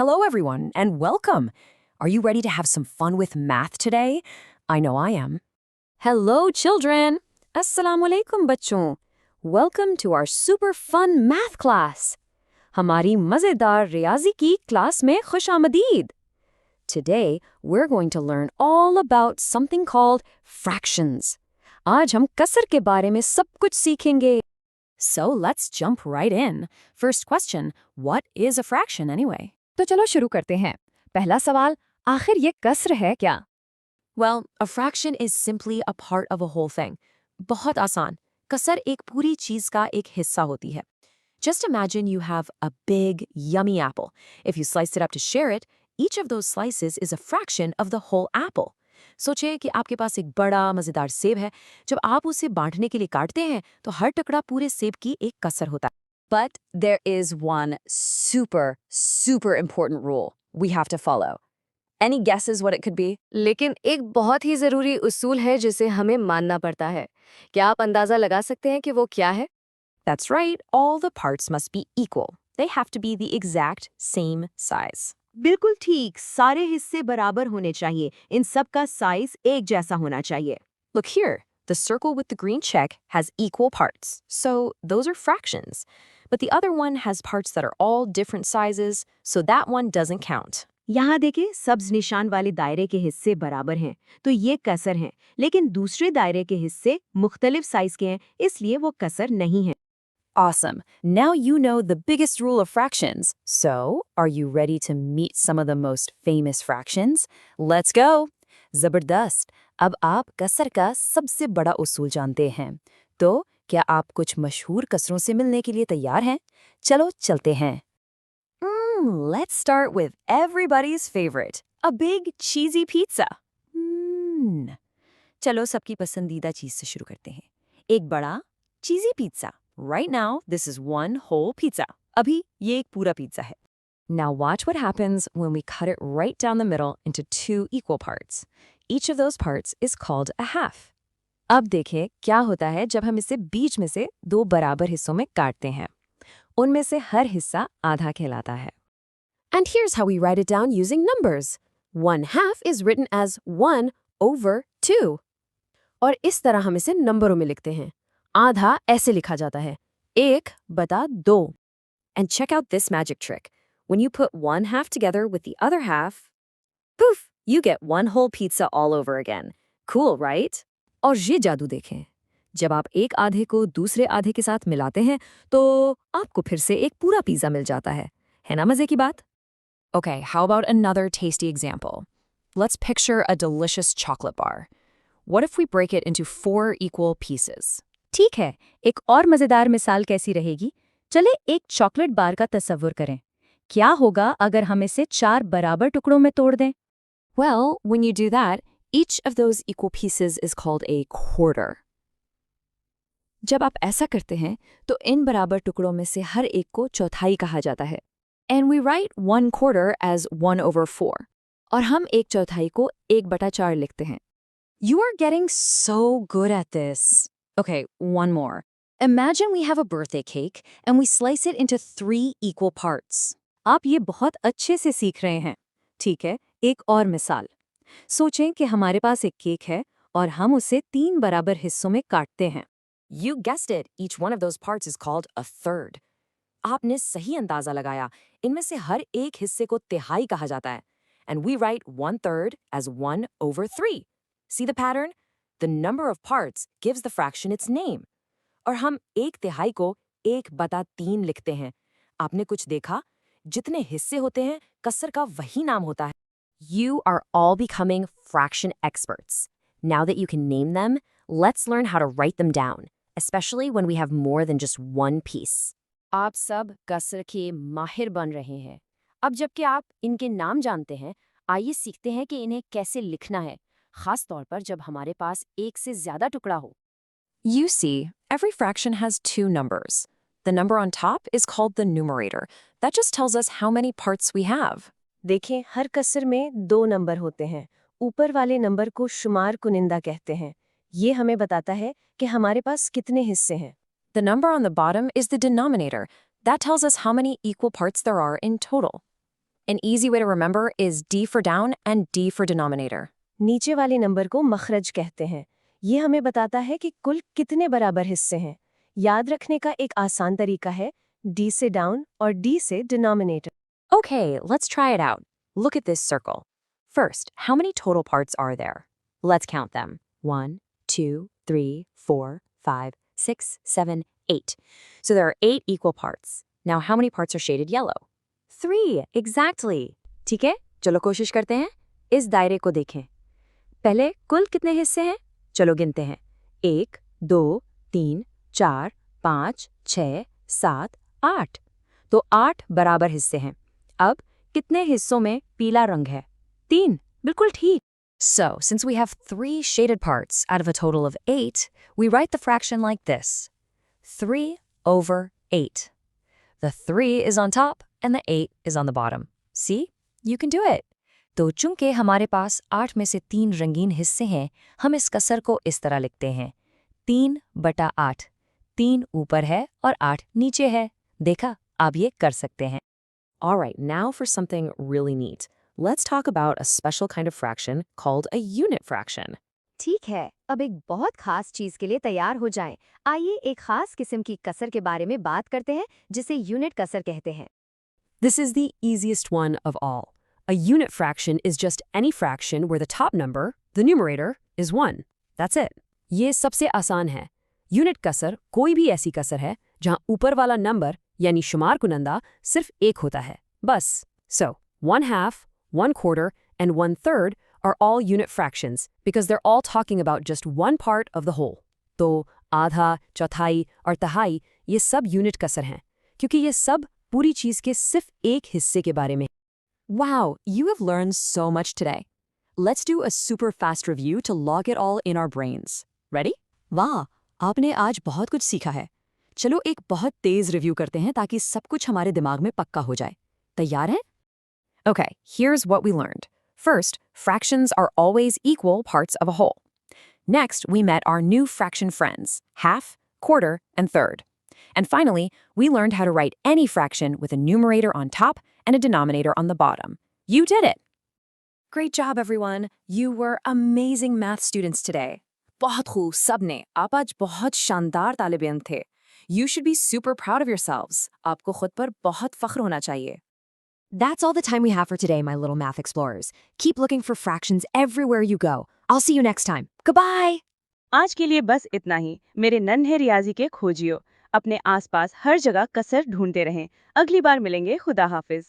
Hello, everyone, and welcome. Are you ready to have some fun with math today? I know I am. Hello, children. Assalamu alaikum, बच्चों. Welcome to our super fun math class. हमारी मज़ेदार रियाजी की class में खुशामदीद. Today, we're going to learn all about something called fractions. आज हम कसर के बारे में सब कुछ सीखेंगे. So let's jump right in. First question, what is a fraction anyway? तो चलो शुरू करते हैं. पहला सवाल, आखिर ये कसर है क्या? Well, a fraction is simply a part of a whole thing. बहुत आसान. कसर एक पूरी चीज का एक हिस्सा होती है. Just imagine you have a big, yummy apple. If you slice it up to share it, each of those slices is a fraction of the whole apple. सोचिए कि आपके पास एक बड़ा मजेदार सेब है. जब आप उसे बांटने के लिए काटते हैं, तो हर टुकड़ा पूरे सेब की एक कसर होता है. But there is one super important rule we have to follow. Any guesses what it could be? लेकिन एक बहुत ही ज़रूरी उसूल है जिसे हमें मानना पड़ता है. क्या आप अंदाज़ा लगा सकते हैं कि वो क्या है? That's right, all the parts must be equal. They have to be the exact same size. बिल्कुल ठीक, सारे हिस्से बराबर होने चाहिए. इन सब का साइज एक जैसा होना चाहिए. Look here, the circle with the green check has equal parts, so those are fractions. But the other one has parts that are all different sizes, so that one doesn't count. यहाँ देखिए, सब्ज निशान वाले दायरे के हिस्से बराबर हैं, तो ये कसर हैं. लेकिन दूसरे दायरे के हिस्से मुख्तलिफ साइज के हैं, इसलिए वो कसर नहीं है. Awesome. Now you know the biggest rule of fractions. So, are you ready to meet some of the most famous fractions? Let's go! ज़बरदस्त! अब आप कसर का सबसे बड़ा उसूल जानते हैं. तो क्या आप कुछ मशहूर कसरों से मिलने के लिए तैयार हैं? चलो चलते हैं. Let's start with everybody's favorite, a big cheesy pizza. चलो सबकी पसंदीदा चीज से शुरू करते हैं. एक बड़ा cheesy pizza. Right now, this is one whole pizza. अभी ये एक पूरा पिज़्ज़ा है. Now watch what happens when we cut it right down the middle into two equal parts. Each of those parts is called a half. अब देखें क्या होता है जब हम इसे बीच में से दो बराबर हिस्सों में काटते हैं. उनमें से हर हिस्सा आधा कहलाता है. And here's how we write it down using numbers. 1/2 is written as 1/2. और इस तरह हम इसे नंबरों में लिखते हैं. आधा ऐसे लिखा जाता है, 1/2. And check out this magic trick. When you put 1/2 together with the other half, poof, you get one whole pizza all over again. Cool, right? और ये जादू देखें. जब आप एक आधे को दूसरे आधे के साथ मिलाते हैं, तो आपको फिर से एक पूरा पिज़्ज़ा मिल जाता है. है ना मज़े की बात? Okay, how about another tasty example? Let's picture a delicious chocolate bar. What if we break it into 4 equal pieces? ठीक है, एक और मज़ेदार मिसाल कैसी रहेगी? चले एक चॉकलेट बार का तस्वुर करें. क्या होगा अगर हम इसे 4 बराबर टुकड़ों में तोड़ दें? Well, when you do that, each of those equal pieces is called a quarter. जब आप ऐसा करते हैं, तो इन बराबर टुकड़ों में से हर एक को चौथाई कहा जाता है. And we write 1/4 as 1/4. और हम एक चौथाई को 1/4 लिखते हैं. You are getting so good at this. Okay, one more. Imagine we have a birthday cake and we slice it into 3 equal parts. आप ये बहुत अच्छे से सीख रहे हैं. ठीक है, एक और मिसाल. सोचें कि हमारे पास एक केक है और हम उसे 3 बराबर हिस्सों में काटते हैं. You guessed it. Each one of those parts is called a third. आपने सही अंदाजा लगाया. इनमें से हर एक हिस्से को तिहाई कहा जाता है. And we write 1/3 as 1/3. See the pattern? The number of parts gives the fraction its name. और हम 1/3 को 1/3 लिखते हैं. आपने कुछ देखा? जितने हिस्से होते हैं, कसर का वही नाम होता है. You are all becoming fraction experts. Now that you can name them, let's learn how to write them down, especially when we have more than just one piece. आप सब कसर के माहिर बन रहे हैं. अब जबकि आप इनके नाम जानते हैं, आइए सीखते हैं कि इन्हें कैसे लिखना है, खास तौर पर जब हमारे पास एक से ज़्यादा टुकड़ा हो. You see, every fraction has 2 numbers. The number on top is called the numerator. That just tells us how many parts we have. देखें, हर कसर में 2 नंबर होते हैं. ऊपर वाले नंबर को शुमार कुनिंदा कहते हैं. ये हमें बताता है कि हमारे पास कितने हिस्से हैं. The number on the bottom is the denominator. That tells us how many equal parts there are in total. An easy way to remember is D for down and D for denominator. नीचे वाले number को मखरज कहते हैं। ये हमें बताता है कि कुल कितने बराबर हिस्से हैं। याद रखने का एक आसान तरीका है D से डाउन और D से denominator. Okay, let's try it out. Look at this circle. First, how many total parts are there? Let's count them. 1, 2, 3, 4, 5, 6, 7, 8. So there are 8 equal parts. Now how many parts are shaded yellow? 3, exactly. ठीक है, चलो कोशिश करते हैं। इस दायरे को देखें। पहले कुल कितने हिस्से हैं? चलो गिनते हैं। 1, 2, 3, 4, 5, 6, 7, 8। तो 8 बराबर हिस्से हैं। अब कितने हिस्सों में पीला रंग है? 3, बिल्कुल ठीक। So, since we have 3 shaded parts out of a total of 8, we write the fraction like this. 3/8. The 3 is on top and the 8 is on the bottom. See? You can do it. तो चूंकि हमारे पास 8 में से 3 रंगीन हिस्से हैं, हम इस कसर को इस तरह लिखते हैं। 3/8। 3 ऊपर है और 8 नीचे है। देखा, आप ये कर सकते हैं। All right, now for something really neat. Let's talk about a special kind of fraction called a unit fraction. ठीक है, अब एक बहुत खास चीज के लिए तैयार हो जाएं। आइए एक खास किस्म की कसर के बारे में बात करते हैं जिसे यूनिट कसर कहते हैं। This is the easiest one of all. A unit fraction is just any fraction where the top number, the numerator, is 1. That's it. ये सबसे आसान है। यूनिट कसर कोई भी ऐसी कसर है जहां ऊपर वाला नंबर यानी शुमार कुनंदा सिर्फ 1 होता है। बस। So, 1/2, 1/4, and 1/3 are all unit fractions because they're all talking about just one part of the whole. तो आधा, चौथाई और तिहाई ये सब यूनिट कसर हैं क्योंकि ये सब पूरी चीज के सिर्फ एक हिस्से के बारे में। Wow, you have learned so much today. Let's do a super fast review to log it all in our brains. Ready? वाह, आपने आज बहुत कुछ सीखा है। चलो एक बहुत तेज रिव्यू करते हैं ताकि सब कुछ हमारे दिमाग में पक्का हो जाए। तैयार हैं? Okay, here's what we learned. First, fractions are always equal parts of a whole. Next, we met our new fraction friends, half, quarter, and third. And finally, we learned how to write any fraction with a numerator on top and a denominator on the bottom. You did it! Great job, everyone. You were amazing math students today. बहुत खूब सबने, आप आज बहुत शानदार तालिब-इल्म थे. You should be super proud of yourselves. आपको खुद पर बहुत फख्र होना चाहिए. That's all the time we have for today, my little math explorers. Keep looking for fractions everywhere you go. I'll see you next time. Goodbye! आज के लिए बस इतना ही। मेरे नन्हे रियाजी के खोजियो, अपने आसपास हर जगह कसर ढूंढते रहें। अगली बार मिलेंगे। खुदा हाफिज।